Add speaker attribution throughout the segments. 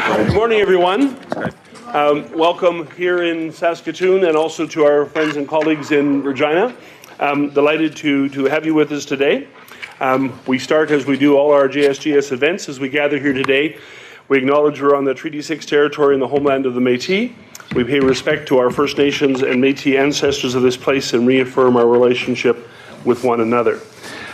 Speaker 1: Good morning, everyone. Welcome here in Saskatoon and also to our friends and colleagues in Regina. Delighted to have you with us today. We start, as we do all our JSGS events, as we gather here today. We acknowledge we're on the Treaty 6 territory in the homeland of the Métis. We pay respect to our First Nations and Métis ancestors of this place and reaffirm our relationship with one another.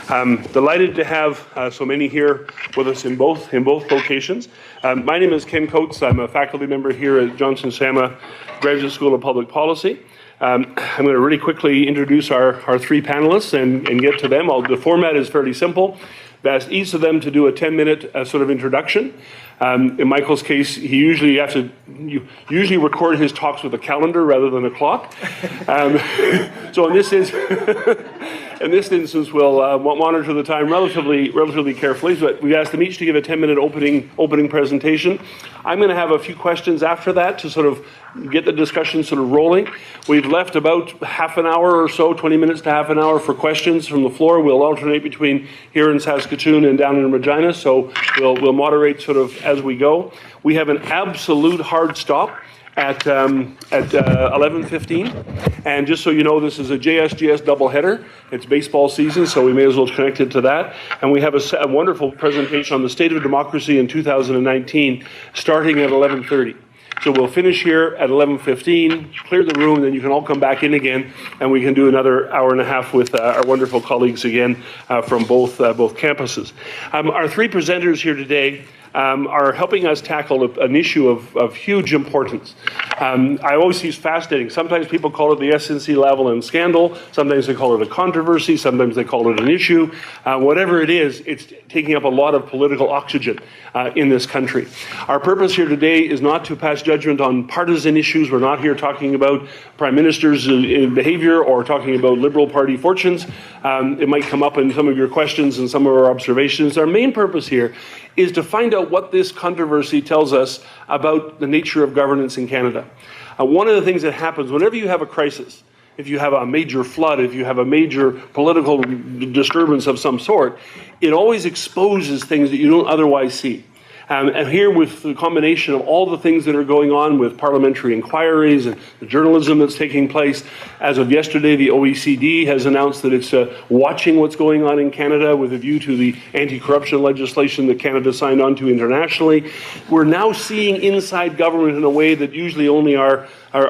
Speaker 1: Delighted to have so many here with us in both locations. My name is Ken Coates. I'm a faculty member here at Johnson Sama Graduate School of Public Policy. I'm going to really quickly introduce our three panelists and get to them. The format is fairly simple. I've asked each of them to do a 10-minute sort of introduction. In Michael's case, he usually usually record his talks with a calendar rather than a clock. So in this instance, we'll monitor the time relatively carefully. But we asked them each to give a 10-minute opening presentation. I'm going to have a few questions after that to sort of get the discussion sort of rolling. We've left about half an hour or so, 20 minutes to half an hour for questions from the floor. We'll alternate between here in Saskatoon and down in Regina, so we'll moderate sort of as we go. We have an absolute hard stop at 11:15, and just so you know, this is a JSGS doubleheader. It's baseball season, so we may as well connect it to that. And we have a wonderful presentation on the state of democracy in 2019, starting at 11:30. So we'll finish here at 11:15, clear the room, then you can all come back in again, and we can do another hour and a half with our wonderful colleagues again from both campuses. Our three presenters here today are helping us tackle an issue of huge importance. I always see it's fascinating. Sometimes people call it the SNC-Lavalin scandal. Sometimes they call it a controversy. Sometimes they call it an issue. Whatever it is, it's taking up a lot of political oxygen in this country. Our purpose here today is not to pass judgment on partisan issues. We're not here talking about Prime Minister's behavior or talking about Liberal Party fortunes. It might come up in some of your questions and some of our observations. Our main purpose here is to find out what this controversy tells us about the nature of governance in Canada. One of the things that happens whenever you have a crisis, if you have a major flood, if you have a major political disturbance of some sort, it always exposes things that you don't otherwise see. And here, with the combination of all the things that are going on with parliamentary inquiries and the journalism that's taking place, as of yesterday, the OECD has announced that it's watching what's going on in Canada with a view to the anti-corruption legislation that Canada signed on to internationally. We're now seeing inside government in a way that usually only our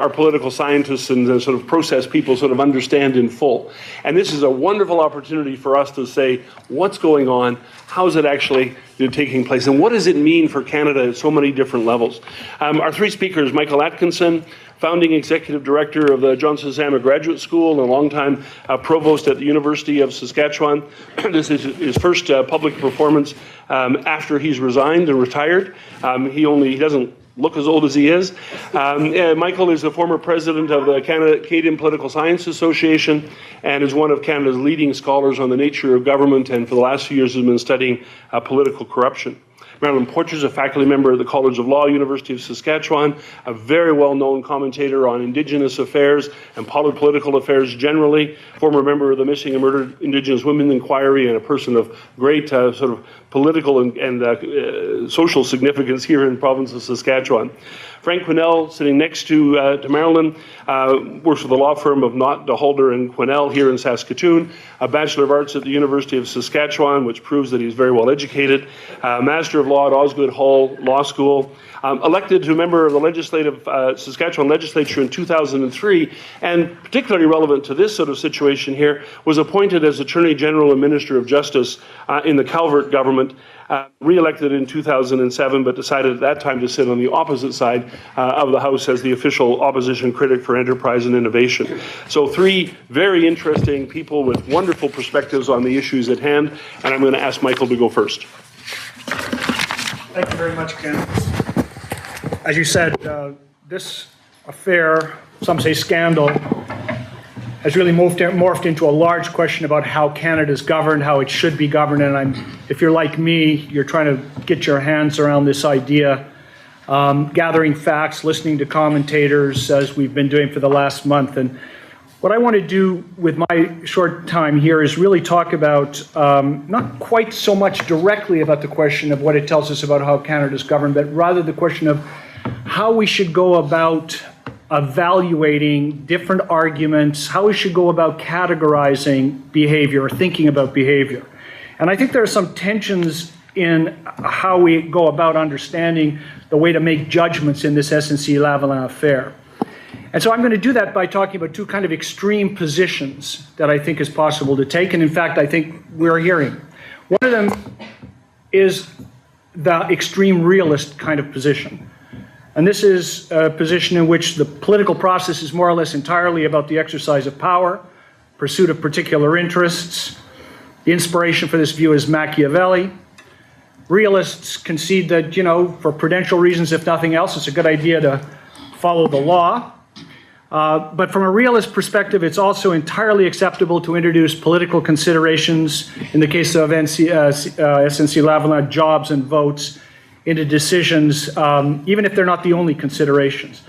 Speaker 1: political scientists and sort of process people sort of understand in full. And this is a wonderful opportunity for us to say, what's going on? How is it actually taking place? And what does it mean for Canada at so many different levels? Our three speakers, Michael Atkinson, founding executive director of the Johnson Sama Graduate School and a longtime provost at the University of Saskatchewan. This is his first public performance after he's resigned and retired. He doesn't look as old as he is. Michael is the former president of the Canadian Political Science Association and is one of Canada's leading scholars on the nature of government, and for the last few years has been studying political corruption. Marilyn Porcher is a faculty member at the College of Law, University of Saskatchewan, a very well-known commentator on Indigenous affairs and political affairs generally, former member of the Missing and Murdered Indigenous Women Inquiry, and a person of great sort of political and social significance here in the province of Saskatchewan. Frank Quinnell, sitting next to Marilyn, works for the law firm of Knott, DeHolder and Quinnell here in Saskatoon, a Bachelor of Arts at the University of Saskatchewan, which proves that he's very well educated, Master of Law at Osgoode Hall Law School, elected to a member of the Saskatchewan legislature in 2003, and particularly relevant to this sort of situation here, was appointed as Attorney General and Minister of Justice in the Calvert government, re-elected in 2007, but decided at that time to sit on the opposite side of the House as the official opposition critic for enterprise and innovation. So three very interesting people with wonderful perspectives on the issues at hand, and I'm going to ask Michael to go first.
Speaker 2: Thank you very much, Ken. As you said, this affair, some say scandal, has really morphed into a large question about how Canada is governed, how it should be governed, and if you're like me, you're trying to get your hands around this idea, gathering facts, listening to commentators, as we've been doing for the last month. And What I want to do with my short time here is really talk about, not quite so much directly about the question of what it tells us about how Canada is governed, but rather the question of how we should go about evaluating different arguments, how we should go about categorizing behavior or thinking about behavior. And I think there are some tensions in how we go about understanding the way to make judgments in this SNC-Lavalin affair. And so I'm going to do that by talking about two kind of extreme positions that I think is possible to take, and in fact I think we're hearing. One of them is the extreme realist kind of position. And this is a position in which the political process is more or less entirely about the exercise of power, pursuit of particular interests. The inspiration for this view is Machiavelli. Realists concede that, for prudential reasons, if nothing else, it's a good idea to follow the law. But from a realist perspective, it's also entirely acceptable to introduce political considerations, in the case of SNC-Lavalin, jobs and votes, into decisions, even if they're not the only considerations.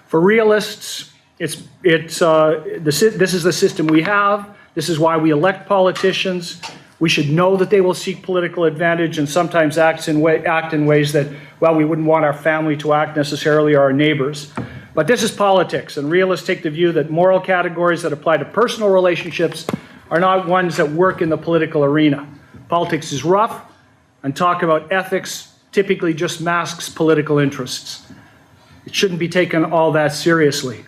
Speaker 2: For realists, this is the system we have. This is why we elect politicians. We should know that they will seek political advantage and sometimes act in ways that, well, we wouldn't want our family to act necessarily, or our neighbors. But this is politics, and realists take the view that moral categories that apply to personal relationships are not ones that work in the political arena. Politics is rough, and talk about ethics typically just masks political interests. It shouldn't be taken all that seriously.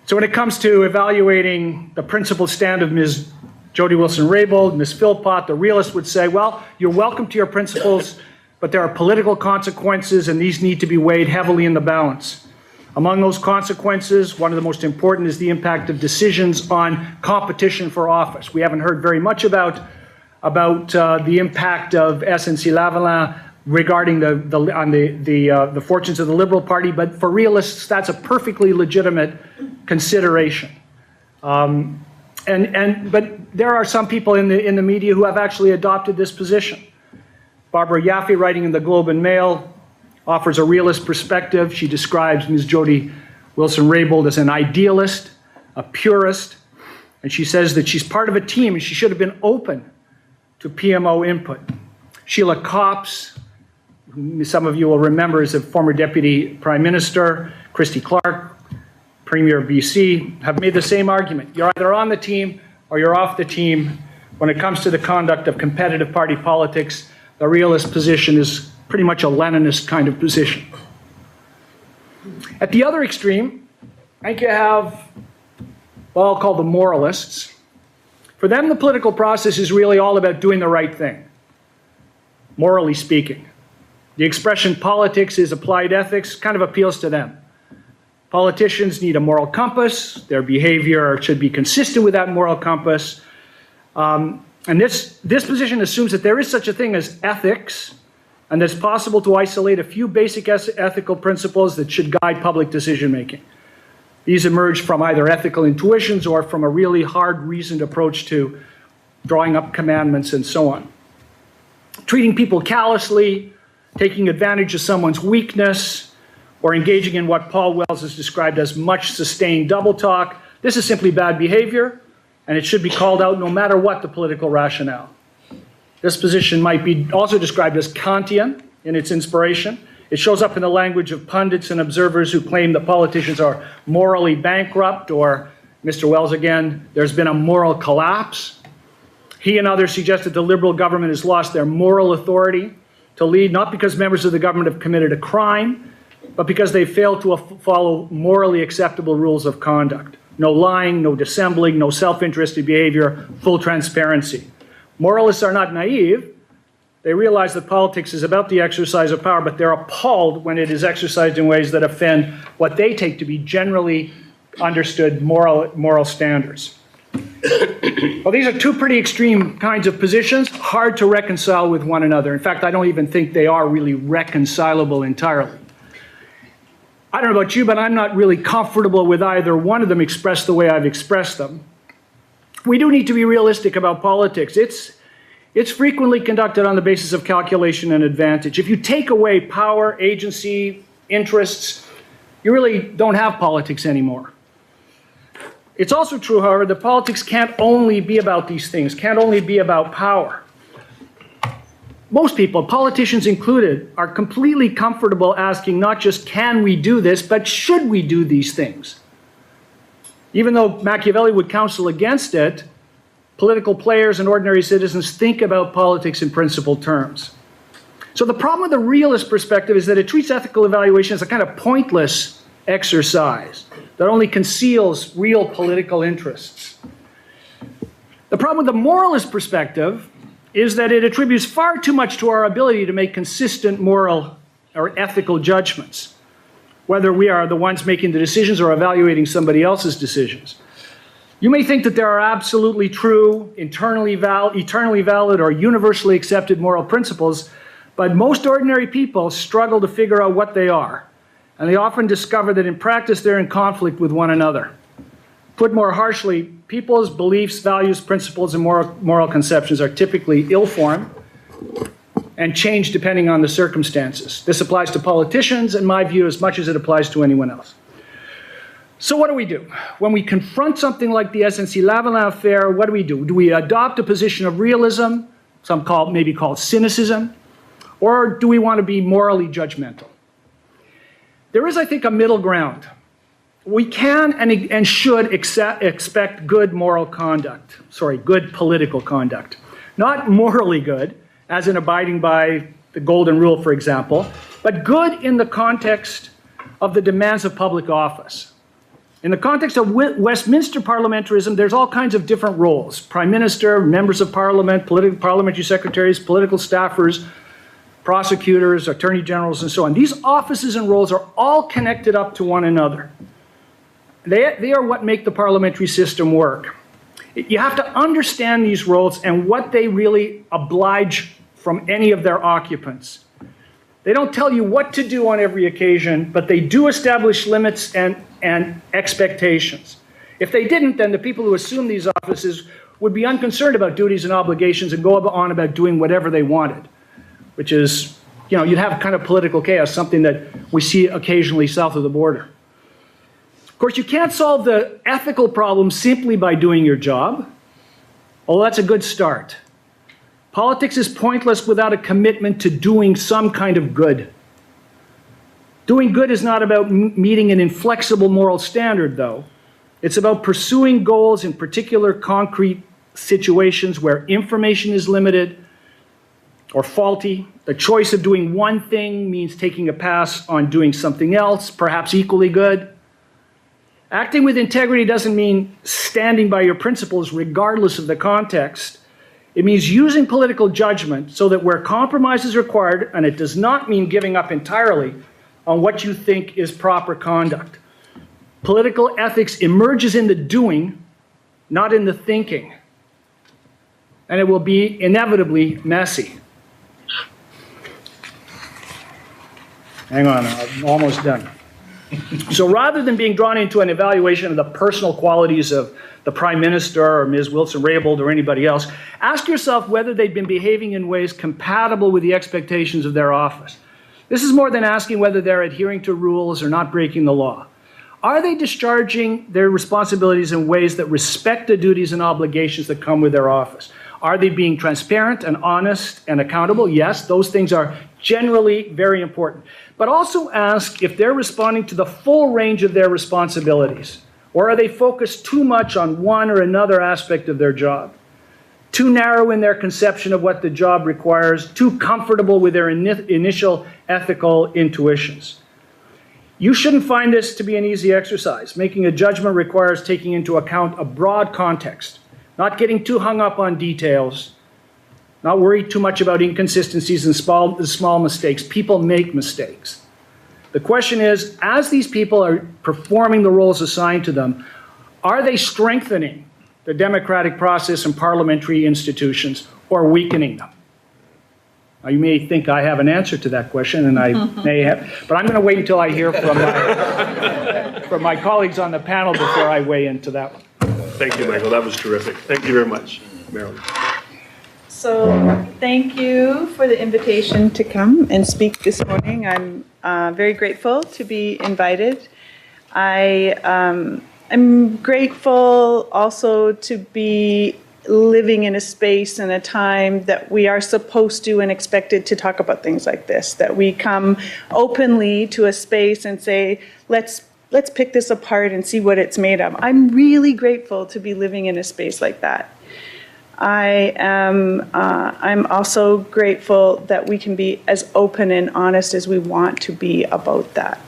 Speaker 2: So when it comes to evaluating the principled stand of Ms. Jody Wilson-Raybould, Ms. Philpott, the realist would say, well, you're welcome to your principles, but there are political consequences, and these need to be weighed heavily in the balance. Among those consequences, one of the most important is the impact of decisions on competition for office. We haven't heard very much about the impact of SNC-Lavalin regarding the fortunes of the Liberal Party, but for realists, that's a perfectly legitimate consideration. But there are some people in the media who have actually adopted this position. Barbara Yaffe, writing in the Globe and Mail, offers a realist perspective. She describes Ms. Jody Wilson-Raybould as an idealist, a purist, and she says that she's part of a team and she should have been open to PMO input. Sheila Copps, whom some of you will remember as a former Deputy Prime Minister, Christy Clark, Premier of BC, have made the same argument. You're either on the team or you're off the team. When it comes to the conduct of competitive party politics, the realist position is pretty much a Leninist kind of position. At the other extreme, I think you have what I'll call the moralists. For them, the political process is really all about doing the right thing, morally speaking. The expression politics is applied ethics kind of appeals to them. Politicians need a moral compass. Their behavior should be consistent with that moral compass. And this position assumes that there is such a thing as ethics, and that it's possible to isolate a few basic ethical principles that should guide public decision-making. These emerge from either ethical intuitions or from a really hard, reasoned approach to drawing up commandments and so on. Treating people callously, taking advantage of someone's weakness, or engaging in what Paul Wells has described as much sustained double talk, this is simply bad behavior, and it should be called out no matter what the political rationale. This position might be also described as Kantian in its inspiration. It shows up in the language of pundits and observers who claim that politicians are morally bankrupt, or, Mr. Wells again, there's been a moral collapse. He and others suggest that the Liberal government has lost their moral authority to lead, not because members of the government have committed a crime, but because they failed to follow morally acceptable rules of conduct. No lying, no dissembling, no self-interested behavior, full transparency. Moralists are not naive. They realize that politics is about the exercise of power, but they're appalled when it is exercised in ways that offend what they take to be generally understood moral standards. Well, these are two pretty extreme kinds of positions, hard to reconcile with one another. In fact, I don't even think they are really reconcilable entirely. I don't know about you, but I'm not really comfortable with either one of them expressed the way I've expressed them. We do need to be realistic about politics. It's frequently conducted on the basis of calculation and advantage. If you take away power, agency, interests, you really don't have politics anymore. It's also true, however, that politics can't only be about these things, can't only be about power. Most people, politicians included, are completely comfortable asking not just can we do this, but should we do these things? Even though Machiavelli would counsel against it, political players and ordinary citizens think about politics in principled terms. So the problem with the realist perspective is that it treats ethical evaluation as a kind of pointless exercise that only conceals real political interests. The problem with the moralist perspective is that it attributes far too much to our ability to make consistent moral or ethical judgments, whether we are the ones making the decisions or evaluating somebody else's decisions. You may think that there are absolutely true, eternally valid, or universally accepted moral principles, but most ordinary people struggle to figure out what they are, and they often discover that in practice they're in conflict with one another. Put more harshly, people's beliefs, values, principles, and moral conceptions are typically ill-formed and change depending on the circumstances. This applies to politicians, in my view, as much as it applies to anyone else. So what do we do? When we confront something like the SNC-Lavalin affair, what do? Do we adopt a position of realism, some maybe called cynicism, or do we want to be morally judgmental? There is, I think, a middle ground. We can and should expect good good political conduct. Not morally good, as in abiding by the golden rule, for example, but good in the context of the demands of public office. In the context of Westminster parliamentarism, there's all kinds of different roles. Prime Minister, members of Parliament, parliamentary secretaries, political staffers, prosecutors, attorney generals, and so on. These offices and roles are all connected up to one another. They are what make the parliamentary system work. You have to understand these roles and what they really oblige from any of their occupants. They don't tell you what to do on every occasion, but they do establish limits and expectations. If they didn't, then the people who assume these offices would be unconcerned about duties and obligations and go on about doing whatever they wanted, which is, you'd have kind of political chaos, something that we see occasionally south of the border. Of course, you can't solve the ethical problem simply by doing your job, although that's a good start. Politics is pointless without a commitment to doing some kind of good. Doing good is not about meeting an inflexible moral standard, though. It's about pursuing goals in particular concrete situations where information is limited or faulty. The choice of doing one thing means taking a pass on doing something else, perhaps equally good. Acting with integrity doesn't mean standing by your principles regardless of the context. It means using political judgment so that where compromise is required, and it does not mean giving up entirely on what you think is proper conduct. Political ethics emerges in the doing, not in the thinking. And it will be inevitably messy. Hang on, I'm almost done. So rather than being drawn into an evaluation of the personal qualities of the Prime Minister or Ms. Wilson-Raybould or anybody else, ask yourself whether they've been behaving in ways compatible with the expectations of their office. This is more than asking whether they're adhering to rules or not breaking the law. Are they discharging their responsibilities in ways that respect the duties and obligations that come with their office? Are they being transparent and honest and accountable? Yes, those things are generally very important. But also ask if they're responding to the full range of their responsibilities, or are they focused too much on one or another aspect of their job? Too narrow in their conception of what the job requires, too comfortable with their initial ethical intuitions. You shouldn't find this to be an easy exercise. Making a judgment requires taking into account a broad context, not getting too hung up on details, not worried too much about inconsistencies and small mistakes. People make mistakes. The question is, as these people are performing the roles assigned to them, are they strengthening the democratic process and parliamentary institutions or weakening them? Now, you may think I have an answer to that question, and I may have, but I'm going to wait until I hear from my colleagues on the panel before I weigh into that one.
Speaker 1: Thank you, Michael. That was terrific. Thank you very much, Marilyn.
Speaker 3: So thank you for the invitation to come and speak this morning. I'm very grateful to be invited. I I'm grateful also to be living in a space and a time that we are supposed to and expected to talk about things like this, that we come openly to a space and say, let's pick this apart and see what it's made of. I'm really grateful to be living in a space like that. I'm also grateful that we can be as open and honest as we want to be about that.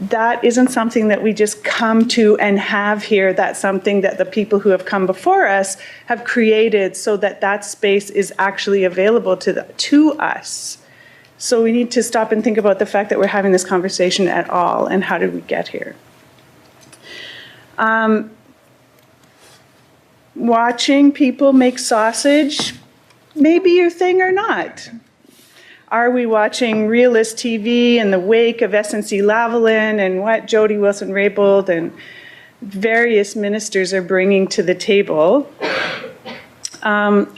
Speaker 3: That isn't something that we just come to and have here. That's something that the people who have come before us have created so that that space is actually available to us. So we need to stop and think about the fact that we're having this conversation at all, and how did we get here? Watching people make sausage may be your thing or not. Are we watching realist TV in the wake of SNC-Lavalin and what Jody, Wilson-Raybould and various ministers are bringing to the table?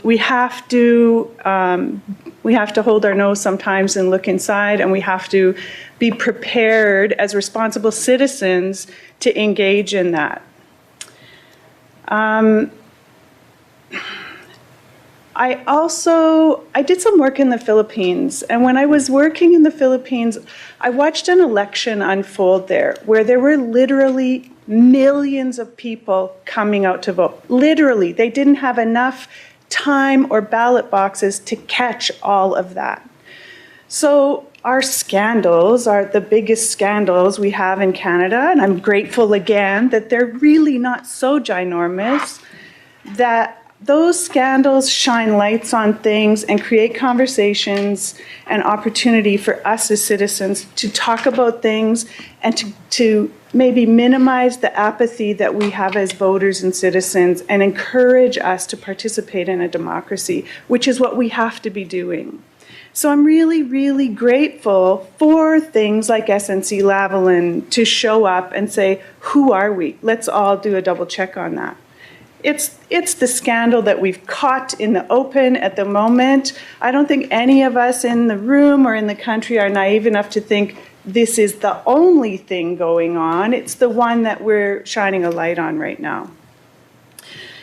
Speaker 3: We have to hold our nose sometimes and look inside, and we have to be prepared as responsible citizens to engage in that. I did some work in the Philippines, and when I was working in the Philippines, I watched an election unfold there where there were literally millions of people coming out to vote. Literally, they didn't have enough time or ballot boxes to catch all of that. So our scandals are the biggest scandals we have in Canada, and I'm grateful again that they're really not so ginormous, that those scandals shine lights on things and create conversations and opportunity for us as citizens to talk about things and to maybe minimize the apathy that we have as voters and citizens and encourage us to participate in a democracy, which is what we have to be doing. So I'm really, really grateful for things like SNC-Lavalin to show up and say, who are we? Let's all do a double check on that. It's the scandal that we've caught in the open at the moment. I don't think any of us in the room or in the country are naive enough to think this is the only thing going on. It's the one that we're shining a light on right now.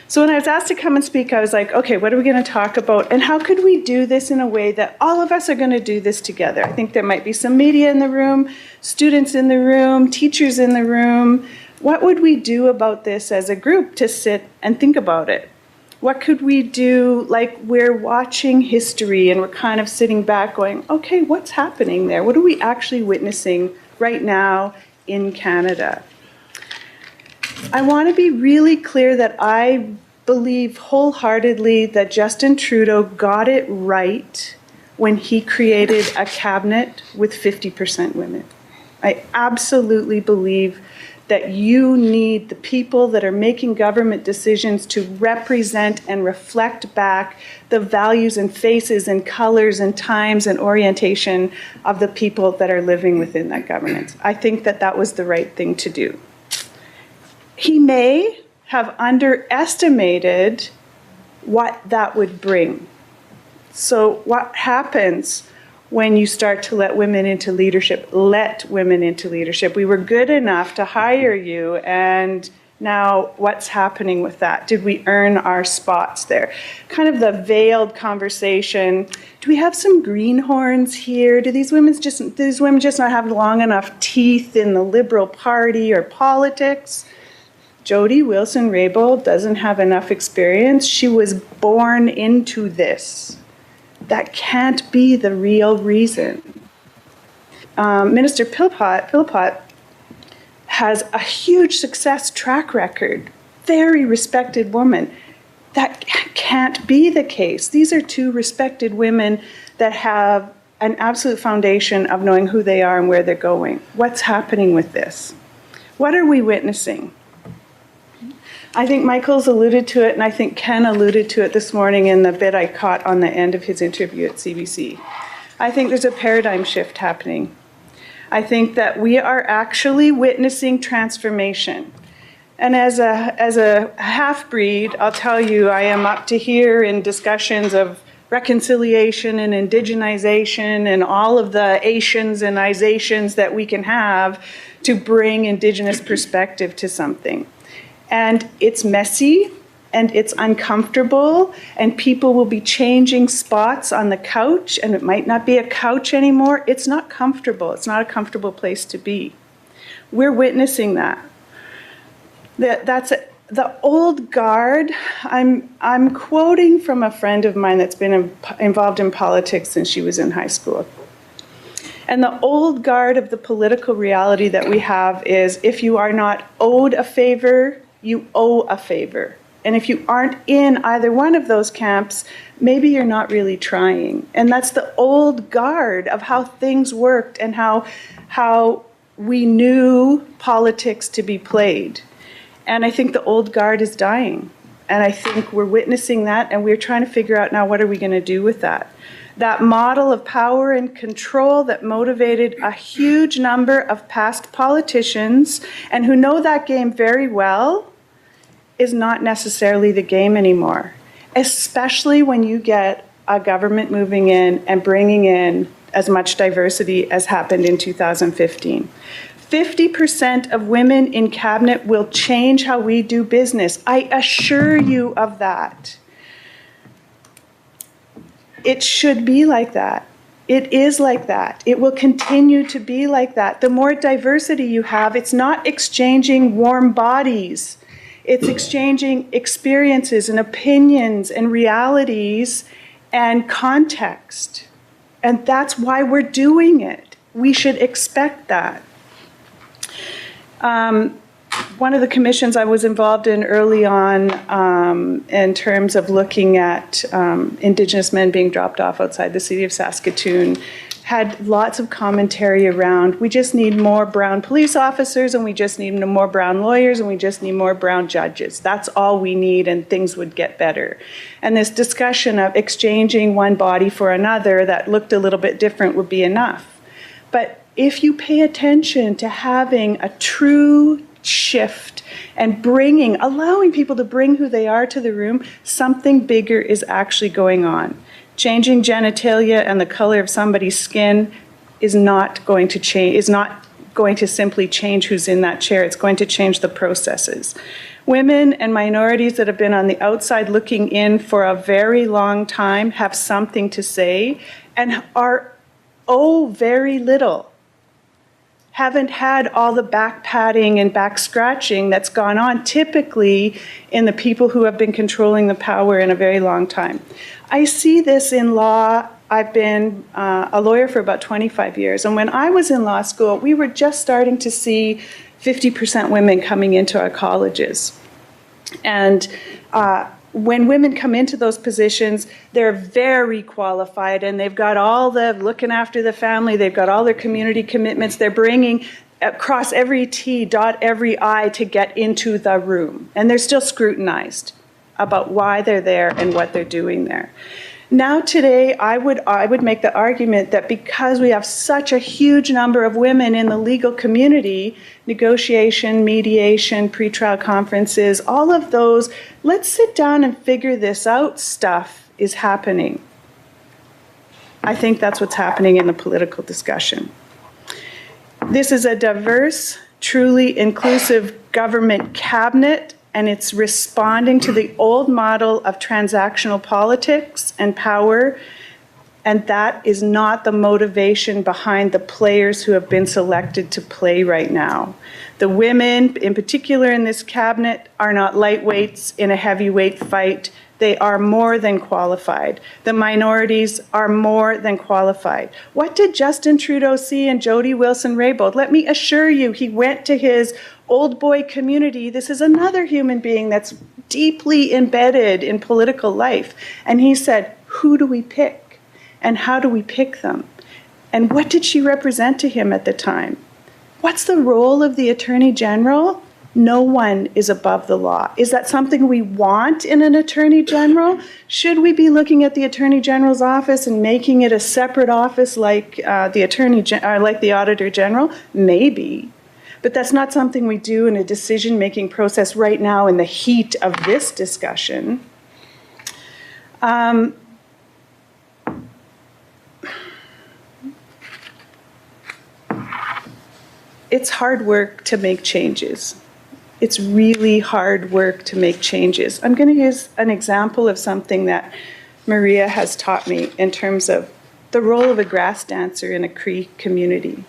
Speaker 3: So when I was asked to come and speak, I was like, okay, what are we going to talk about? And how could we do this in a way that all of us are going to do this together? I think there might be some media in the room, students in the room, teachers in the room. What would we do about this as a group to sit and think about it? What could we do, like we're watching history and we're kind of sitting back going, okay, what's happening there? What are we actually witnessing right now in Canada? I want to be really clear that I believe wholeheartedly that Justin Trudeau got it right when he created a cabinet with 50% women. I absolutely believe that you need the people that are making government decisions to represent and reflect back the values and faces and colors and times and orientation of the people that are living within that government. I think that that was the right thing to do. He may have underestimated what that would bring. So what happens when you start to let women into leadership? Let women into leadership. We were good enough to hire you, and now what's happening with that? Did we earn our spots there? Kind of the veiled conversation. Do we have some greenhorns here? Do these women just not have long enough teeth in the Liberal Party or politics? Jody Wilson-Raybould doesn't have enough experience. She was born into this. That can't be the real reason. Minister Philpott has a huge success track record, very respected woman. That can't be the case. These are two respected women that have an absolute foundation of knowing who they are and where they're going. What's happening with this? What are we witnessing? I think Michael's alluded to it, and I think Ken alluded to it this morning in the bit I caught on the end of his interview at CBC. I think there's a paradigm shift happening. I think that we are actually witnessing transformation. And as a half-breed, I'll tell you, I am up to here in discussions of reconciliation and indigenization and all of the Asians and izations that we can have to bring Indigenous perspective to something. And it's messy, and it's uncomfortable, and people will be changing spots on the couch, and it might not be a couch anymore. It's not comfortable. It's not a comfortable place to be. We're witnessing that. The old guard. I'm quoting from a friend of mine that's been involved in politics since she was in high school. And the old guard of the political reality that we have is, if you are not owed a favor, you owe a favor. And if you aren't in either one of those camps, maybe you're not really trying. And that's the old guard of how things worked and how we knew politics to be played. And I think the old guard is dying. And I think we're witnessing that, and we're trying to figure out now, what are we going to do with that? That model of power and control that motivated a huge number of past politicians, and who know that game very well, is not necessarily the game anymore, especially when you get a government moving in and bringing in as much diversity as happened in 2015. 50% of women in cabinet will change how we do business. I assure you of that. It should be like that. It is like that. It will continue to be like that. The more diversity you have, it's not exchanging warm bodies. It's exchanging experiences and opinions and realities and context. And that's why we're doing it. We should expect that. One of the commissions I was involved in early on, in terms of looking at Indigenous men being dropped off outside the city of Saskatoon, had lots of commentary around, we just need more brown police officers, and we just need more brown lawyers, and we just need more brown judges. That's all we need, and things would get better. And this discussion of exchanging one body for another that looked a little bit different would be enough. But if you pay attention to having a true shift and allowing people to bring who they are to the room, something bigger is actually going on. Changing genitalia and the color of somebody's skin is not going to change, is not going to simply change who's in that chair. It's going to change the processes. Women and minorities that have been on the outside looking in for a very long time have something to say and owe very little. Haven't had all the back patting and back scratching that's gone on typically in the people who have been controlling the power in a very long time. I see this in law. I've been a lawyer for about 25 years, and when I was in law school, we were just starting to see 50% women coming into our colleges. And when women come into those positions, they're very qualified, and they've got all the looking after the family, they've got all their community commitments, they're bringing, cross every T, dot every I to get into the room. And they're still scrutinized about why they're there and what they're doing there. Now today, I would make the argument that because we have such a huge number of women in the legal community, negotiation, mediation, pretrial conferences, all of those, let's sit down and figure this out stuff is happening. I think that's what's happening in the political discussion. This is a diverse, truly inclusive government cabinet, and it's responding to the old model of transactional politics and power, and that is not the motivation behind the players who have been selected to play right now. The women, in particular in this cabinet, are not lightweights in a heavyweight fight. They are more than qualified. The minorities are more than qualified. What did Justin Trudeau see in Jody Wilson-Raybould? Let me assure you, he went to his old boy community. This is another human being that's deeply embedded in political life. And he said, who do we pick? And how do we pick them? And what did she represent to him at the time? What's the role of the Attorney General? No one is above the law. Is that something we want in an Attorney General? Should we be looking at the Attorney General's office and making it a separate office like like the Auditor General? Maybe. But that's not something we do in a decision-making process right now in the heat of this discussion. It's hard work to make changes. It's really hard work to make changes. I'm going to use an example of something that Maria has taught me in terms of the role of a grass dancer in a Cree community.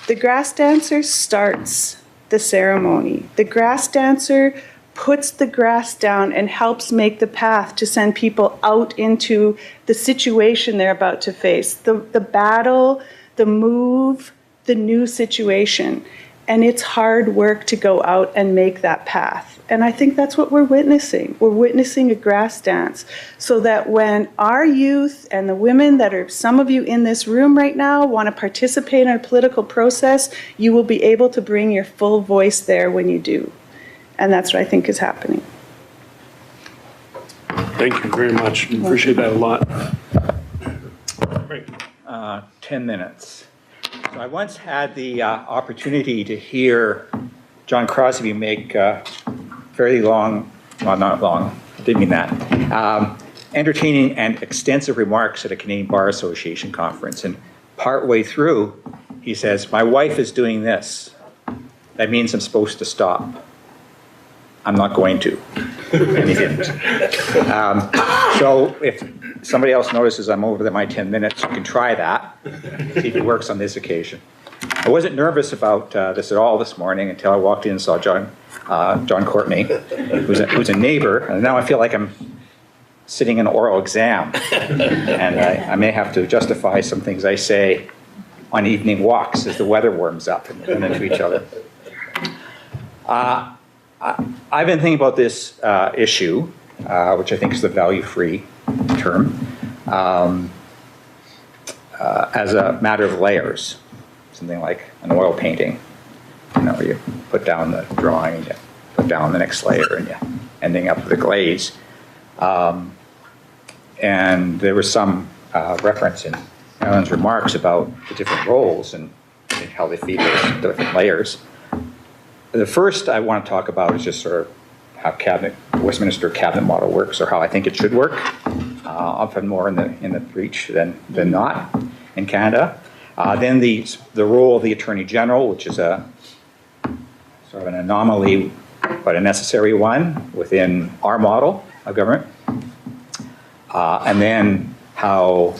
Speaker 3: The grass dancer starts the ceremony. The grass dancer puts the grass down and helps make the path to send people out into the situation they're about to face, the battle, the move, the new situation. And it's hard work to go out and make that path. And I think that's what we're witnessing. We're witnessing a grass dance so that when our youth and the women that are, some of you in this room right now, want to participate in a political process, you will be able to bring your full voice there when you do. And that's what I think is happening.
Speaker 1: Thank you very much. Appreciate that a lot. Great.
Speaker 4: 10 minutes. So I once had the opportunity to hear John Crosby make fairly long, well, not long, I didn't mean that, entertaining and extensive remarks at a Canadian Bar Association conference. And partway through, he says, "My wife is doing this. That means I'm supposed to stop. I'm not going to." And he didn't. So if somebody else notices I'm over my 10 minutes, you can try that, see if it works on this occasion. I wasn't nervous about this at all this morning until I walked in and saw John Courtney, who's a neighbor, and now I feel like I'm sitting in an oral exam, and I may have to justify some things I say on evening walks as the weather warms up and run into each other. I've been thinking about this issue, which I think is the value-free term, as a matter of layers, something like an oil painting. You know, you put down the drawing, and you put down the next layer, and you're ending up with a glaze. And there was some reference in Alan's remarks about the different roles and how they feed those different layers. The first I want to talk about is just sort of how Westminster cabinet model works, or how I think it should work. Often more in the breach than not in Canada. Then the role of the Attorney General, which is a sort of an anomaly, but a necessary one within our model of government. And then how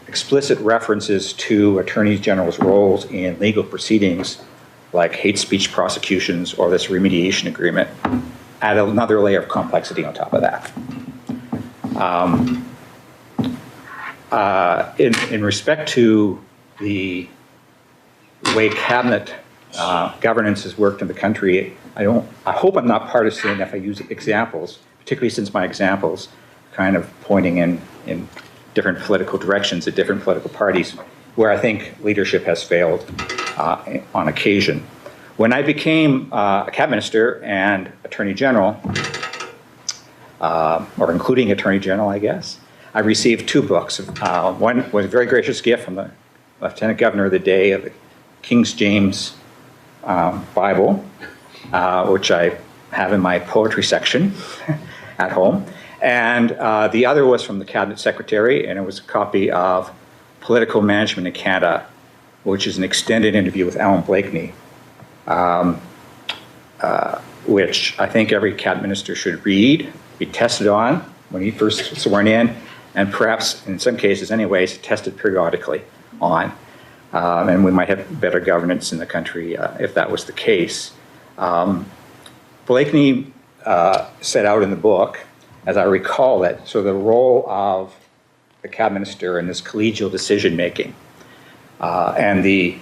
Speaker 4: explicit references to Attorney General's roles in legal proceedings, like hate speech prosecutions or this remediation agreement, add another layer of complexity on top of that. In respect to the way cabinet governance has worked in the country, I hope I'm not partisan if I use examples, particularly since my examples kind of pointing in different political directions at different political parties, where I think leadership has failed on occasion. When I became a cabinet minister and Attorney General, or including Attorney General, I guess, I received two books. One was a very gracious gift from the Lieutenant Governor of the day of the King James Bible, which I have in my poetry section at home. And the other was from the Cabinet Secretary, and it was a copy of Political Management in Canada, which is an extended interview with Alan Blakeney, which I think every cabinet minister should read, be tested on when he first sworn in, and perhaps, in some cases anyways, tested periodically on. And we might have better governance in the country if that was the case. Blakeney set out in the book, as I recall it, so the role of the cabinet minister in this collegial decision-making, and the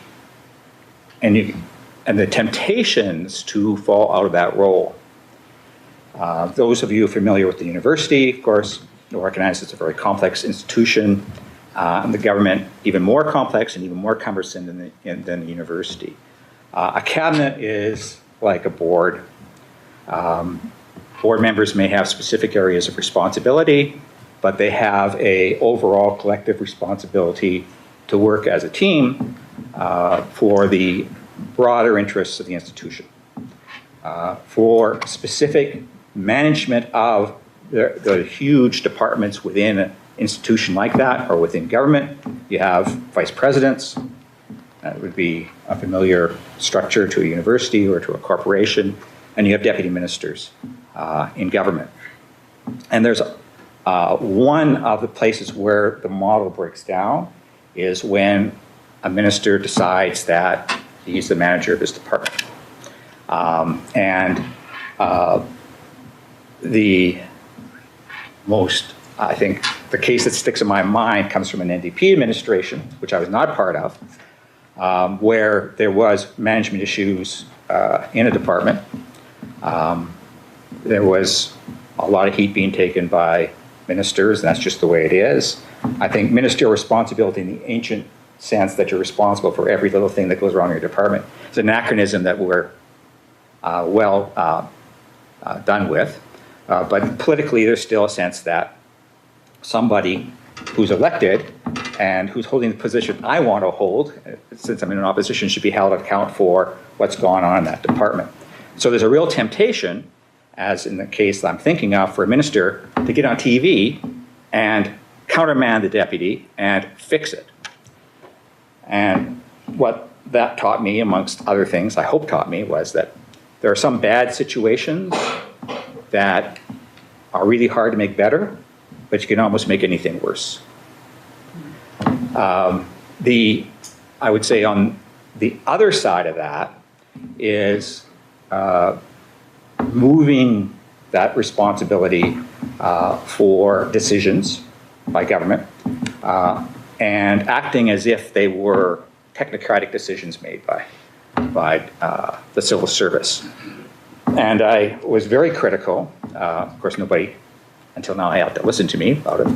Speaker 4: temptations to fall out of that role. Those of you familiar with the university, of course, recognize it's a very complex institution, and the government even more complex and even more cumbersome than the university. A cabinet is like a board. Board members may have specific areas of responsibility, but they have an overall collective responsibility to work as a team for the broader interests of the institution. For specific management of the huge departments within an institution like that, or within government, you have vice presidents. That would be a familiar structure to a university or to a corporation. and you have deputy ministers in government. And there's one of the places where the model breaks down is when a minister decides that he's the manager of his department. The most, I think, the case that sticks in my mind comes from an NDP administration, which I was not part of, where there was management issues in a department. There was a lot of heat being taken by ministers, and that's just the way it is. I think ministerial responsibility in the ancient sense that you're responsible for every little thing that goes wrong in your department is an anachronism that we're done with. But politically, there's still a sense that somebody who's elected and who's holding the position I want to hold, since I'm in an opposition, should be held to account for what's gone on in that department. So there's a real temptation, as in the case that I'm thinking of, for a minister to get on TV and countermand the deputy and fix it. And what that taught me, amongst other things, I hope taught me, was that there are some bad situations that are really hard to make better, but you can almost make anything worse. I would say on the other side of that is moving that responsibility for decisions by government and acting as if they were technocratic decisions made by the civil service. And I was very critical, of course nobody until now had to listen to me about it,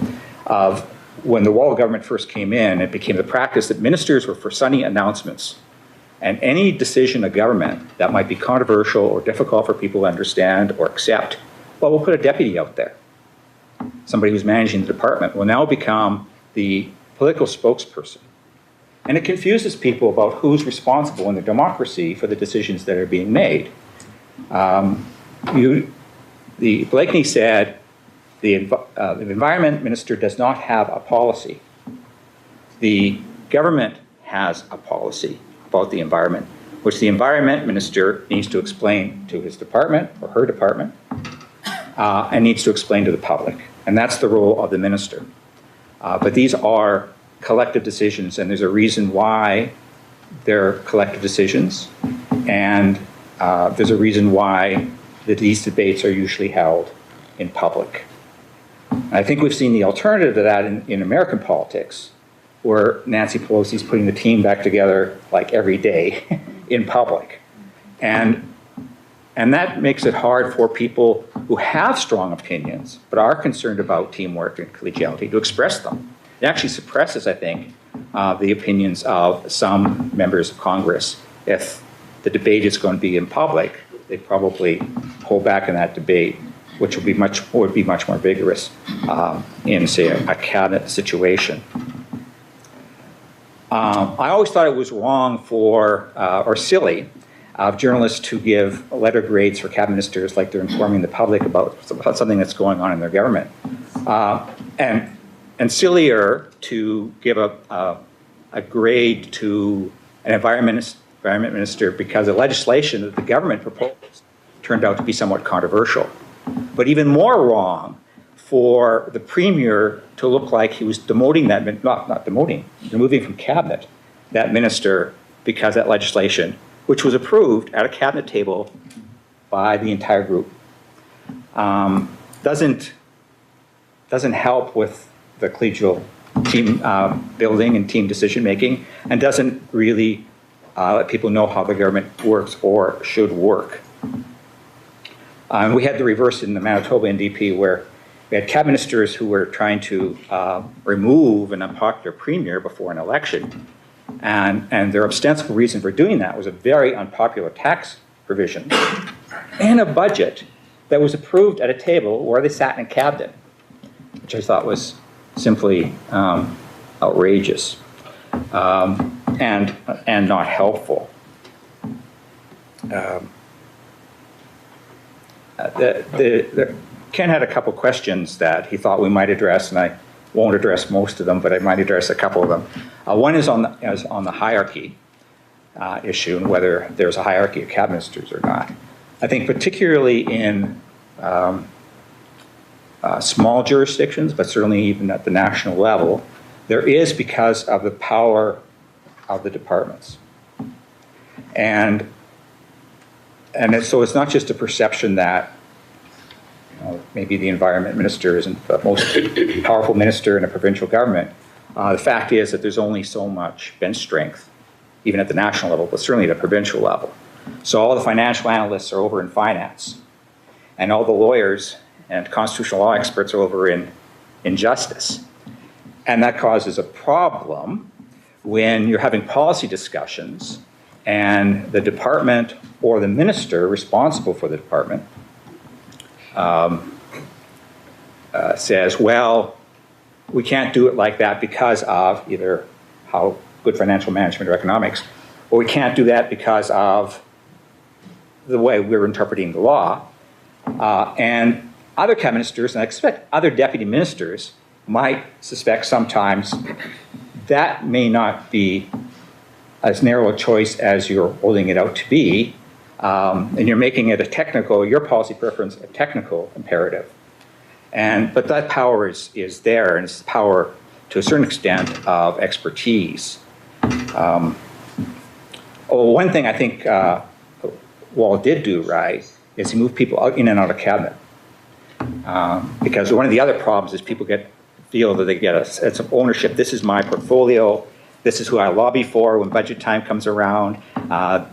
Speaker 4: of when the wall of government first came in, it became the practice that ministers were for Sunday announcements. And any decision of government that might be controversial or difficult for people to understand or accept, well, we'll put a deputy out there. Somebody who's managing the department will now become the political spokesperson. And it confuses people about who's responsible in the democracy for the decisions that are being made. Blakeney said the environment minister does not have a policy. The government has a policy about the environment, which the environment minister needs to explain to his department or her department and needs to explain to the public. And that's the role of the minister. But these are collective decisions, and there's a reason why they're collective decisions, and there's a reason why these debates are usually held in public. I think we've seen the alternative to that in American politics, where Nancy Pelosi's putting the team back together like every day in public. And that makes it hard for people who have strong opinions but are concerned about teamwork and collegiality to express them. It actually suppresses, I think, the opinions of some members of Congress. If the debate is going to be in public, they probably pull back in that debate, which would be much more vigorous in, say, a cabinet situation. I always thought it was wrong or silly of journalists to give letter grades for cabinet ministers like they're informing the public about something that's going on in their government. And sillier to give a grade to an environment minister because the legislation that the government proposed turned out to be somewhat controversial. But even more wrong for the premier to look like he was demoting that, not demoting, removing from cabinet that minister because that legislation, which was approved at a cabinet table by the entire group, doesn't help with the collegial team building and team decision making, and doesn't really let people know how the government works or should work. We had the reverse in the Manitoba NDP, where we had cabinet ministers who were trying to remove an unpopular premier before an election. And their ostensible reason for doing that was a very unpopular tax provision and a budget that was approved at a table where they sat in cabinet, which I thought was simply outrageous and not helpful. Ken had a couple questions that he thought we might address, and I won't address most of them, but I might address a couple of them. One is on the hierarchy issue and whether there's a hierarchy of cabinet ministers or not. I think particularly in small jurisdictions, but certainly even at the national level, there is because of the power of the departments. So it's not just a perception that maybe the environment minister isn't the most powerful minister in a provincial government. The fact is that there's only so much bench strength, even at the national level, but certainly at the provincial level. So all the financial analysts are over in finance, and all the lawyers and constitutional law experts are over in justice. And that causes a problem when you're having policy discussions and the department or the minister responsible for the department says, well, we can't do it like that because of either how good financial management or economics, or we can't do that because of the way we're interpreting the law. And other cabinet ministers, and I expect other deputy ministers, might suspect sometimes that may not be as narrow a choice as you're holding it out to be, and you're making it your policy preference, a technical imperative. But that power is there, and it's the power, to a certain extent, of expertise. One thing I think Wall did do right is he moved people in and out of cabinet. Because one of the other problems is people feel that they get a sense of ownership. This is my portfolio. This is who I lobby for when budget time comes around.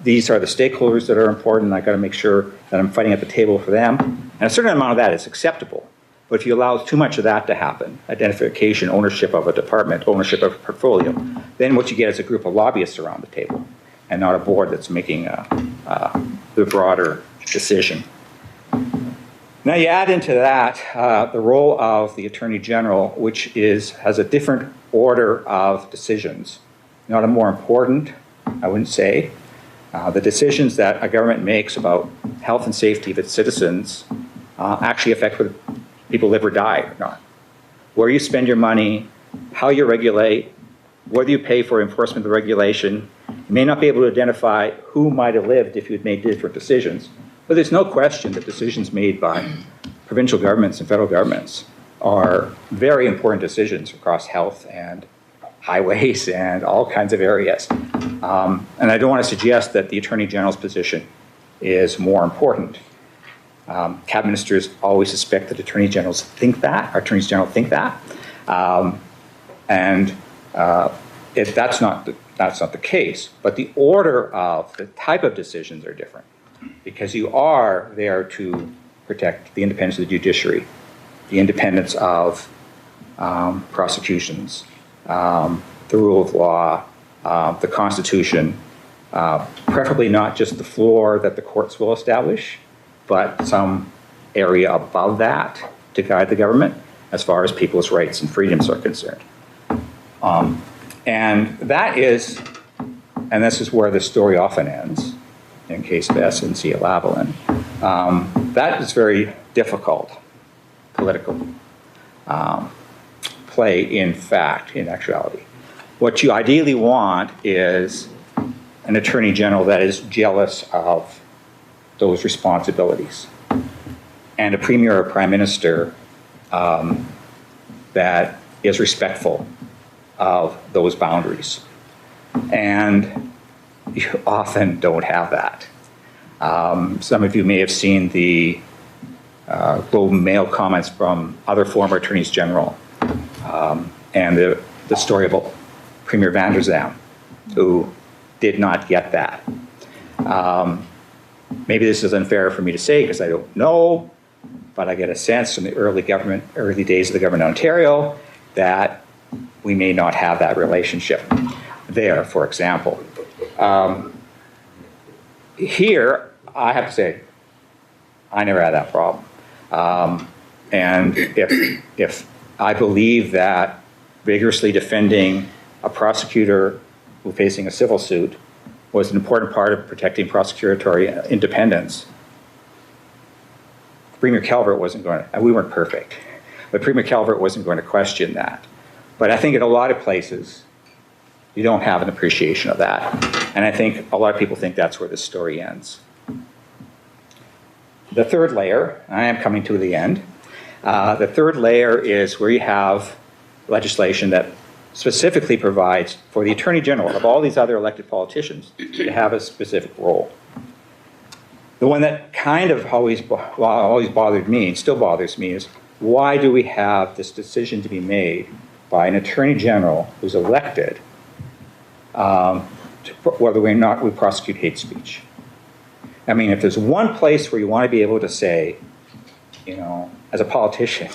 Speaker 4: These are the stakeholders that are important. I got to make sure that I'm fighting at the table for them. And a certain amount of that is acceptable. But if you allow too much of that to happen, identification, ownership of a department, ownership of a portfolio, then what you get is a group of lobbyists around the table and not a board that's making the broader decision. Now you add into that the role of the Attorney General, which has a different order of decisions. Not a more important, I wouldn't say. The decisions that a government makes about health and safety of its citizens actually affect whether people live or die or not. Where you spend your money, how you regulate, whether you pay for enforcement of the regulation. You may not be able to identify who might have lived if you had made different decisions. But there's no question that decisions made by provincial governments and federal governments are very important decisions across health and highways and all kinds of areas. And I don't want to suggest that the Attorney General's position is more important. Cabinet ministers always suspect that Attorney Generals think that, or Attorneys General think that. That's not the case. But the order of the type of decisions are different, because you are there to protect the independence of the judiciary, the independence of prosecutions, the rule of law, the Constitution, preferably not just the floor that the courts will establish, but some area above that to guide the government as far as people's rights and freedoms are concerned. And this is where the story often ends, in case of SNC-Lavalin. That is very difficult political play, in actuality. What you ideally want is an Attorney General that is jealous of those responsibilities, and a Premier or Prime Minister that is respectful of those boundaries. And you often don't have that. Some of you may have seen the Globe and Mail comments from other former Attorneys General, and the story about Premier Van der Zalm, who did not get that. Maybe this is unfair for me to say because I don't know, but I get a sense from the early days of the government of Ontario that we may not have that relationship there, for example. Here, I have to say, I never had that problem. And if I believe that vigorously defending a prosecutor who was facing a civil suit was an important part of protecting prosecutorial independence, Premier Calvert wasn't going to, we weren't perfect, but Premier Calvert wasn't going to question that. But I think in a lot of places, you don't have an appreciation of that. And I think a lot of people think that's where this story ends. The third layer, I am coming to the end, the third layer is where you have legislation that specifically provides for the Attorney General of all these other elected politicians to have a specific role. The one that kind of always bothered me, and still bothers me, is why do we have this decision to be made by an Attorney General who's elected whether or not we prosecute hate speech? I mean, if there's one place where you want to be able to say, you know, as a politician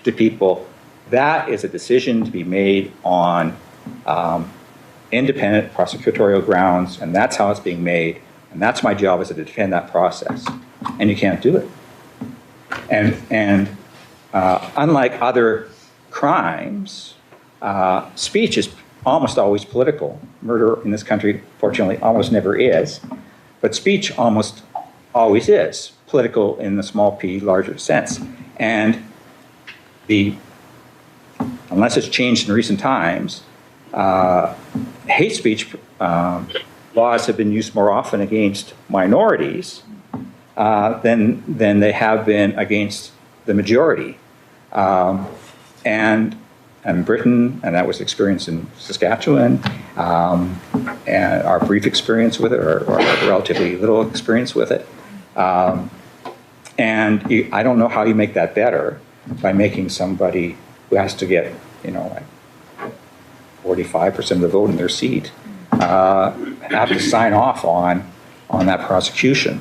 Speaker 4: to people, that is a decision to be made on independent prosecutorial grounds, and that's how it's being made, and that's my job is to defend that process, and you can't do it. And unlike other crimes, speech is almost always political. Murder in this country, fortunately, almost never is, but speech almost always is political in the small p, larger sense. And unless it's changed in recent times, hate speech laws have been used more often against minorities than they have been against the majority. And Britain, and that was experienced in Saskatchewan, and our brief experience with it, or relatively little experience with it. And I don't know how you make that better by making somebody who has to get, you know, like 45% of the vote in their seat have to sign off on that prosecution.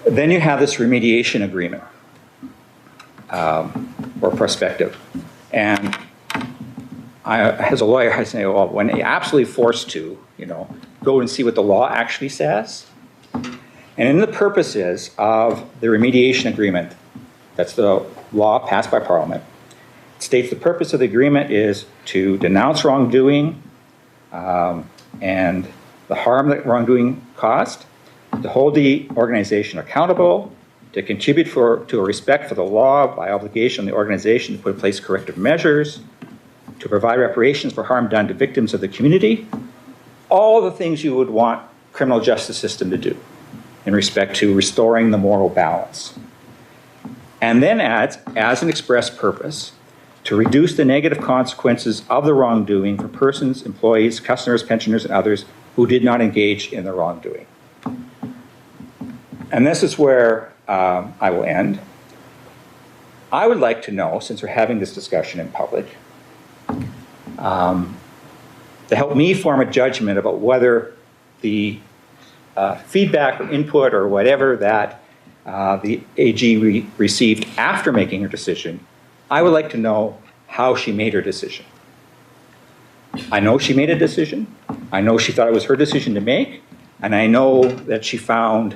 Speaker 4: Then you have this remediation agreement, or prospective. And as a lawyer, I say, well, when you're absolutely forced to, you know, go and see what the law actually says. And in the purposes of the remediation agreement, that's the law passed by Parliament, it states the purpose of the agreement is to denounce wrongdoing and the harm that wrongdoing caused, to hold the organization accountable, to contribute to a respect for the law by obligation of the organization to put in place corrective measures, to provide reparations for harm done to victims of the community, all the things you would want criminal justice system to do in respect to restoring the moral balance. And then adds, as an express purpose, to reduce the negative consequences of the wrongdoing for persons, employees, customers, pensioners, and others who did not engage in the wrongdoing. And this is where I will end. I would like to know, since we're having this discussion in public, to help me form a judgment about whether the feedback or input or whatever that the AG received after making her decision, I would like to know how she made her decision. I know she made a decision. I know she thought it was her decision to make, and I know that she found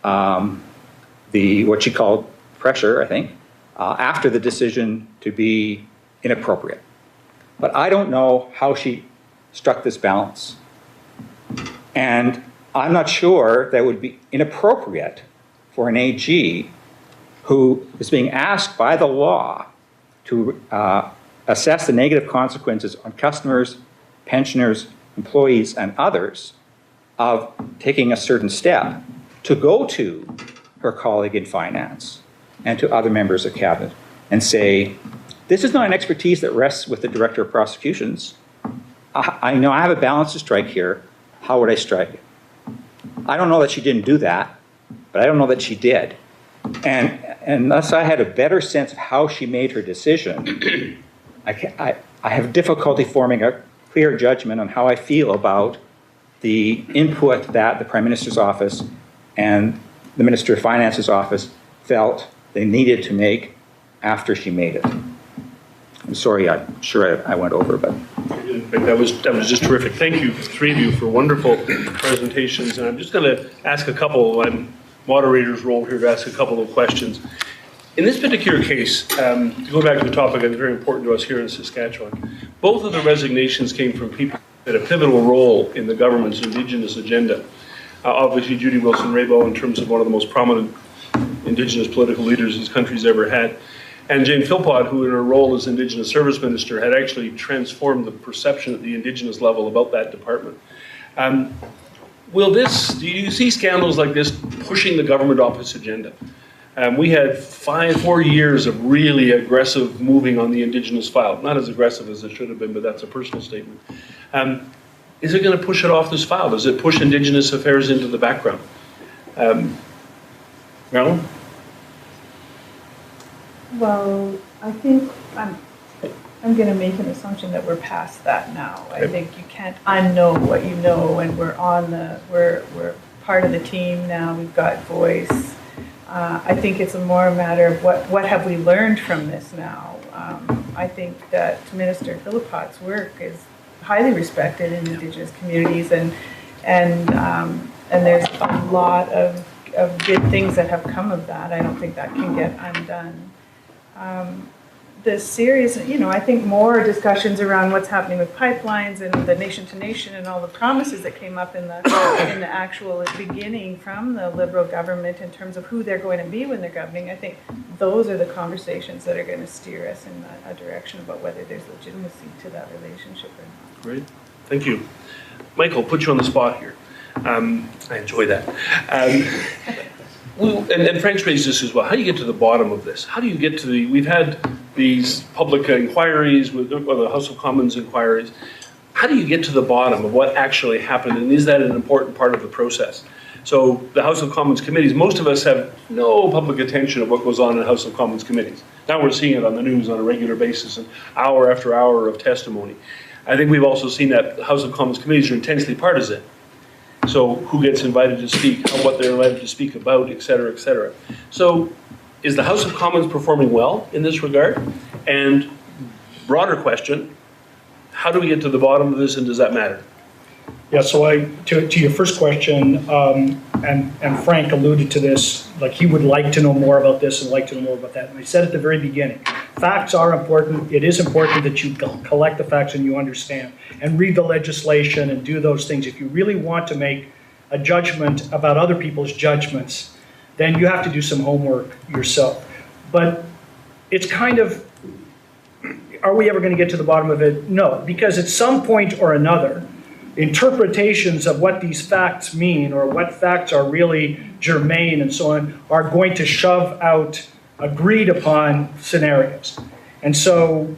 Speaker 4: what she called pressure, I think, after the decision to be inappropriate. But I don't know how she struck this balance. And I'm not sure that it would be inappropriate for an AG who is being asked by the law to assess the negative consequences on customers, pensioners, employees, and others of taking a certain step to go to her colleague in finance and to other members of cabinet and say, this is not an expertise that rests with the director of prosecutions. I know I have a balance to strike here. How would I strike it? I don't know that she didn't do that, but I don't know that she did. And unless I had a better sense of how she made her decision, I have difficulty forming a clear judgment on how I feel about the input that the Prime Minister's office and the Minister of Finance's office felt they needed to make after she made it. I'm sorry, I'm sure I went over, but...
Speaker 1: That was just terrific. Thank you, three of you, for wonderful presentations. And I'm just going to ask a couple, I'm moderator's role here to ask a couple of questions. In this particular case, to go back to a topic that's very important to us here in Saskatchewan, both of the resignations came from people that had a pivotal role in the government's Indigenous agenda. Obviously, Jody Wilson-Raybould, in terms of one of the most prominent Indigenous political leaders this country's ever had. And Jane Philpott, who in her role as Indigenous Service Minister had actually transformed the perception at the Indigenous level about that department. Do you see scandals like this pushing the government off its agenda. We had 4 years of really aggressive moving on the Indigenous file. Not as aggressive as it should have been, but that's a personal statement. Is it going to push it off this file? Does it push Indigenous affairs into the background? Marilyn?
Speaker 5: Well, I think I'm going to make an assumption that we're past that now. I think you can't unknow what you know, and we're part of the team now. We've got voice. I think it's more a matter of what have we learned from this now. I think that Minister Philpott's work is highly respected in Indigenous communities, and there's a lot of good things that have come of that. I don't think that can get undone. The serious, I think more discussions around what's happening with pipelines and the nation to nation and all the promises that came up in the actual beginning from the Liberal government in terms of who they're going to be when they're governing. I think those are the conversations that are going to steer us in a direction about whether there's legitimacy to that relationship or not.
Speaker 1: Great, thank you. Michael, put you on the spot here. I enjoy that. And Frank's raised this as well. How do you get to the bottom of this? How do you get to we've had these public inquiries, with the House of Commons inquiries. How do you get to the bottom of what actually happened? And is that an important part of the process? So the House of Commons committees, most of us have no public attention of what goes on in House of Commons committees. Now we're seeing it on the news on a regular basis, and hour after hour of testimony. I think we've also seen that the House of Commons committees are intensely partisan. So who gets invited to speak, what they're invited to speak about, et cetera, et cetera. So is the House of Commons performing well in this regard? And broader question, how do we get to the bottom of this, and does that matter?
Speaker 2: Yeah, so to your first question, and Frank alluded to this, like he would like to know more about this and like to know more about that. And I said at the very beginning, facts are important. It is important that you collect the facts and you understand and read the legislation and do those things. If you really want to make a judgment about other people's judgments, then you have to do some homework yourself. But it's kind of, are we ever going to get to the bottom of it? No, because at some point or another, interpretations of what these facts mean or what facts are really germane and so on are going to shove out agreed upon scenarios. And so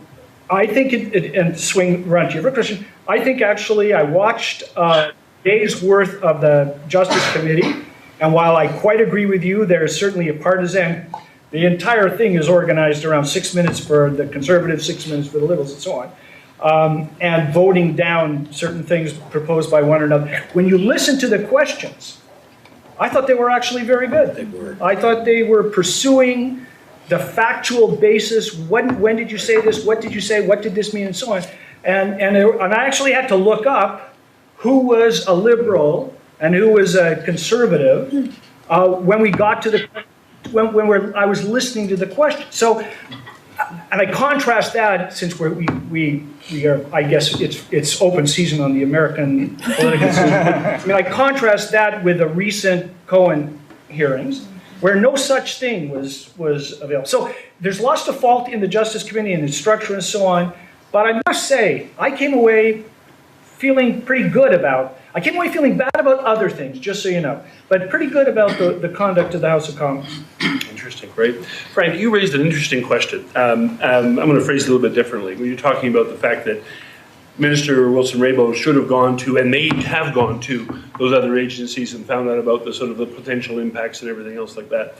Speaker 2: I think, and swing around to your question, I think actually I watched a day's worth of the Justice Committee, and while I quite agree with you, there's certainly a partisan, the entire thing is organized around 6 minutes for the Conservatives, 6 minutes for the Liberals, and so on. And voting down certain things proposed by one another. When you listen to the questions, I thought they were actually very good. They were. I thought they were pursuing the factual basis. When did you say this? What did you say? What did this mean? And so on. And I actually had to look up who was a Liberal and who was a Conservative when we got to the I was listening to the question. So, and I contrast that, since we are, I guess it's open season on the American political system. I mean, I contrast that with the recent Cohen hearings, where no such thing was available. So there's lots of fault in the Justice Committee and its structure and so on. But I must say, I came away feeling pretty good about. I came away feeling bad about other things, just so you know, but pretty good about the conduct of the House of Commons.
Speaker 1: Interesting, great. Frank, you raised an interesting question. I'm going to phrase it a little bit differently. When you're talking about the fact that Minister Wilson-Raybould should have gone to, and may have gone to, those other agencies and found out about the sort of the potential impacts and everything else like that.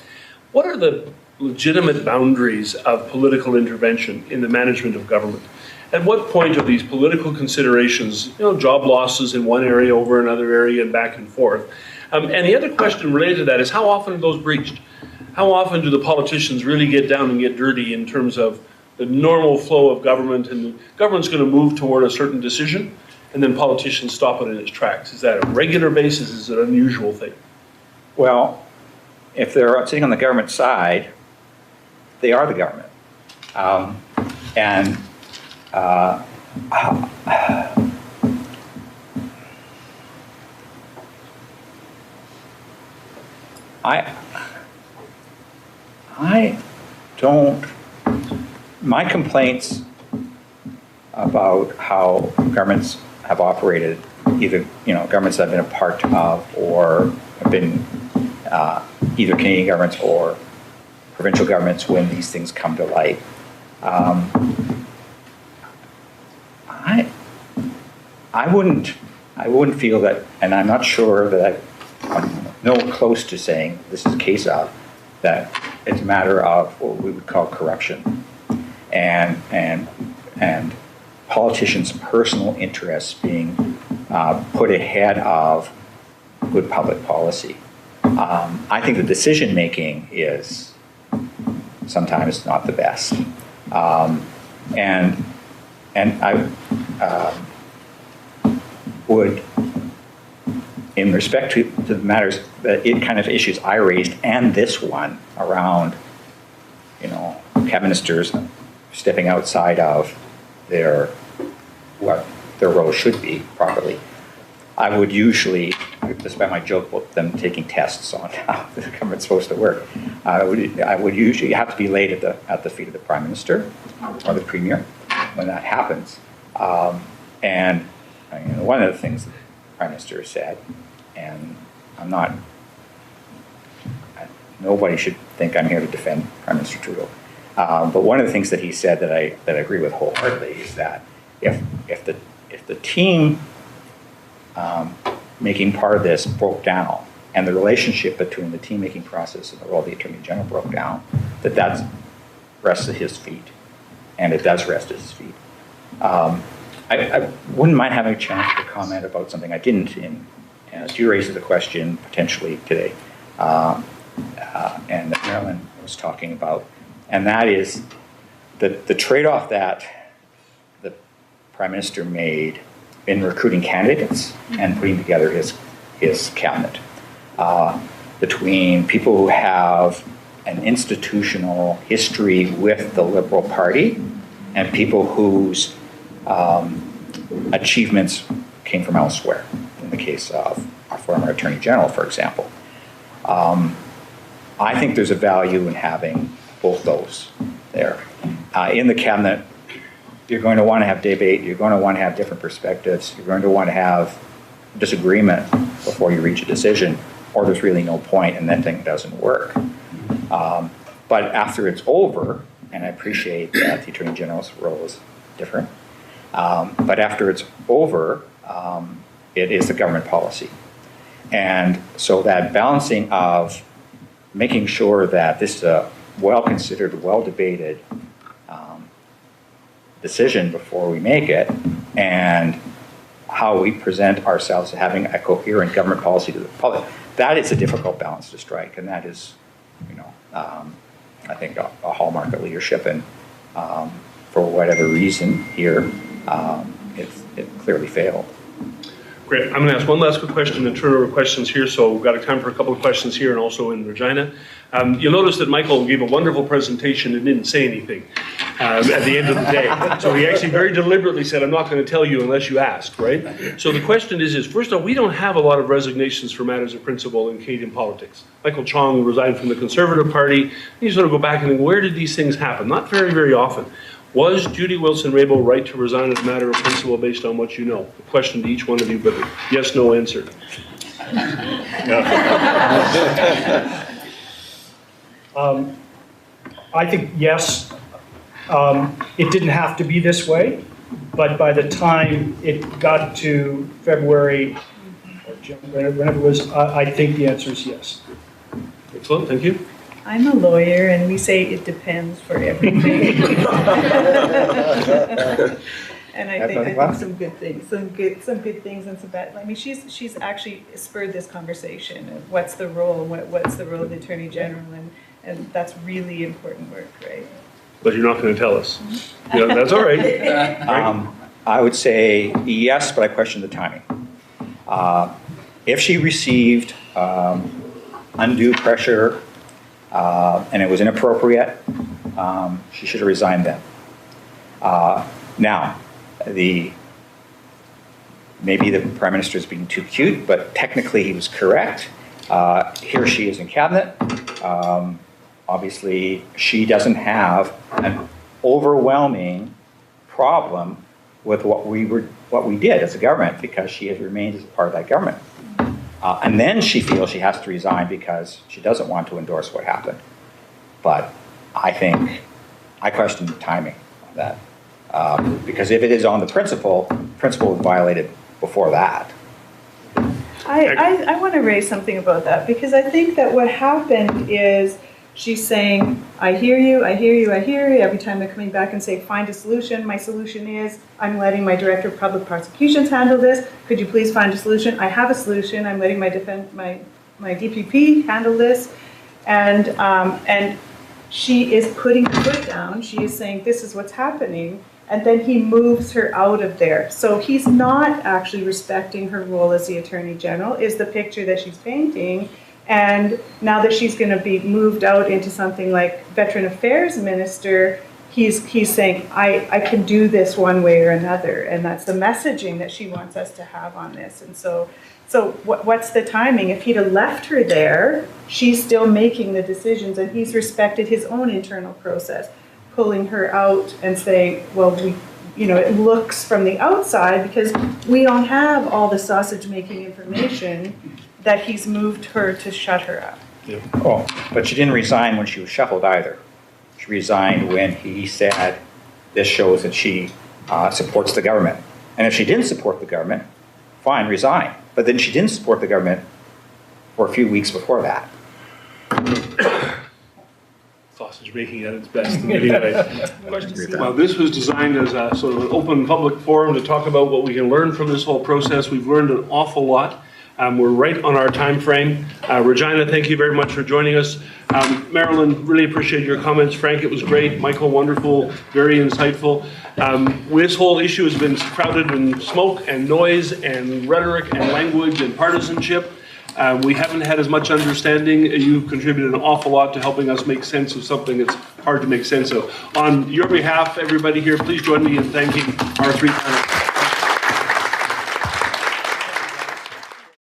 Speaker 1: What are the legitimate boundaries of political intervention in the management of government? At what point are these political considerations, job losses in one area over another area and back and forth? And the other question related to that is, how often are those breached? How often do the politicians really get down and get dirty in terms of the normal flow of government, and the government's going to move toward a certain decision, and then politicians stop it in its tracks? Is that a regular basis? Is it an unusual thing?
Speaker 4: Well, if they're sitting on the government side, they are the government. I don't, my complaints about how governments have operated, either, governments that I've been a part of or have been either Canadian governments or provincial governments when these things come to light. I wouldn't feel that, and I'm not sure that I'm nowhere close to saying this is a case of that it's a matter of what we would call corruption and politicians' personal interests being put ahead of good public policy. I think the decision making is sometimes not the best, and I would, in respect to the matters, it kind of issues I raised, and this one around, cabinet ministers stepping outside of what their role should be properly. I would usually, despite my joke about them taking tests on how the government's supposed to work, I would usually have to be laid at the feet of the Prime Minister or the Premier when that happens. And one of the things that the Prime Minister said, and nobody should think I'm here to defend Prime Minister Trudeau, but one of the things that he said that I agree with wholeheartedly is that if the team making part of this broke down, and the relationship between the team making process and the role of the Attorney General broke down, that rests at his feet, and it does rest at his feet. I wouldn't mind having a chance to comment about something I didn't as you raised the question potentially today, and that Marilyn was talking about, and that is the trade-off that the Prime Minister made in recruiting candidates and putting together his cabinet, between people who have an institutional history with the Liberal Party and people whose achievements came from elsewhere, in the case of our former Attorney General, for example. I think there's a value in having both those there. In the cabinet, you're going to want to have debate, you're going to want to have different perspectives, you're going to want to have disagreement before you reach a decision, or there's really no point and that thing doesn't work. But after it's over, and I appreciate that the Attorney General's role is different, but after it's over, it is the government policy. And so that balancing of making sure that this is a well-considered, well-debated decision before we make it, and how we present ourselves as having a coherent government policy to the public, that is a difficult balance to strike, and that is, I think a hallmark of leadership, and for whatever reason here, it clearly failed.
Speaker 1: Great. I'm going to ask one last quick question and turn over questions here. So we've got time for a couple of questions here and also in Regina. You'll notice that Michael gave a wonderful presentation and didn't say anything at the end of the day. So he actually very deliberately said, I'm not going to tell you unless you ask, right? So the question is first of all, we don't have a lot of resignations for matters of principle in Canadian politics. Michael Chong resigned from the Conservative Party. You sort of go back and think, where did these things happen? Not very, very often. Was Jody Wilson-Raybould right to resign as a matter of principle based on what you know? The question to each one of you, but yes, no answer.
Speaker 2: I think yes. It didn't have to be this way, but by the time it got to February, or whenever it was, I think the answer is yes.
Speaker 1: Excellent, thank you.
Speaker 5: I'm a lawyer, and we say it depends for everything. And I think some good things, some good things, and some bad. I mean, she's actually spurred this conversation of what's the role, what's the role of the Attorney General, and that's really important work, right?
Speaker 1: But you're not going to tell us. Yeah, that's all right.
Speaker 4: I would say yes, but I question the timing. If she received undue pressure and it was inappropriate, she should have resigned then. Now, maybe the Prime Minister is being too cute, but technically he was correct. Here she is in cabinet. Obviously, she doesn't have an overwhelming problem with what we did as a government, because she has remained as a part of that government. And then she feels she has to resign because she doesn't want to endorse what happened. But I question the timing on that. Because if it is on the principle was violated before that.
Speaker 5: I want to raise something about that, because I think that what happened is she's saying, I hear you, I hear you, I hear you. Every time they're coming back and saying, find a solution. My solution is I'm letting my director of public prosecutions handle this. Could you please find a solution? I have a solution. I'm letting my DPP handle this. And she is putting her foot down. She is saying, this is what's happening. And then he moves her out of there. So he's not actually respecting her role as the Attorney General, is the picture that she's painting. And now that she's going to be moved out into something like Veteran Affairs Minister, he's saying, I can do this one way or another. And that's the messaging that she wants us to have on this. And so what's the timing? If he'd have left her there, she's still making the decisions, and he's respected his own internal process, pulling her out and saying, well, it looks from the outside, because we don't have all the sausage-making information, that he's moved her to shut her up.
Speaker 1: Yeah.
Speaker 4: Oh, but she didn't resign when she was shuffled either. She resigned when he said, this shows that she supports the government. And if she didn't support the government, fine, resign. But then she didn't support the government for a few weeks before that.
Speaker 1: Sausage making at its best. Anyway, well, this was designed as a sort of an open public forum to talk about what we can learn from this whole process. We've learned an awful lot. We're right on our time frame. Regina, thank you very much for joining us. Marilyn, really appreciate your comments. Frank, it was great. Michael, wonderful, very insightful. This whole issue has been shrouded in smoke and noise and rhetoric and language and partisanship. We haven't had as much understanding. You've contributed an awful lot to helping us make sense of something that's hard to make sense of. On your behalf, everybody here, please join me in thanking our three panelists.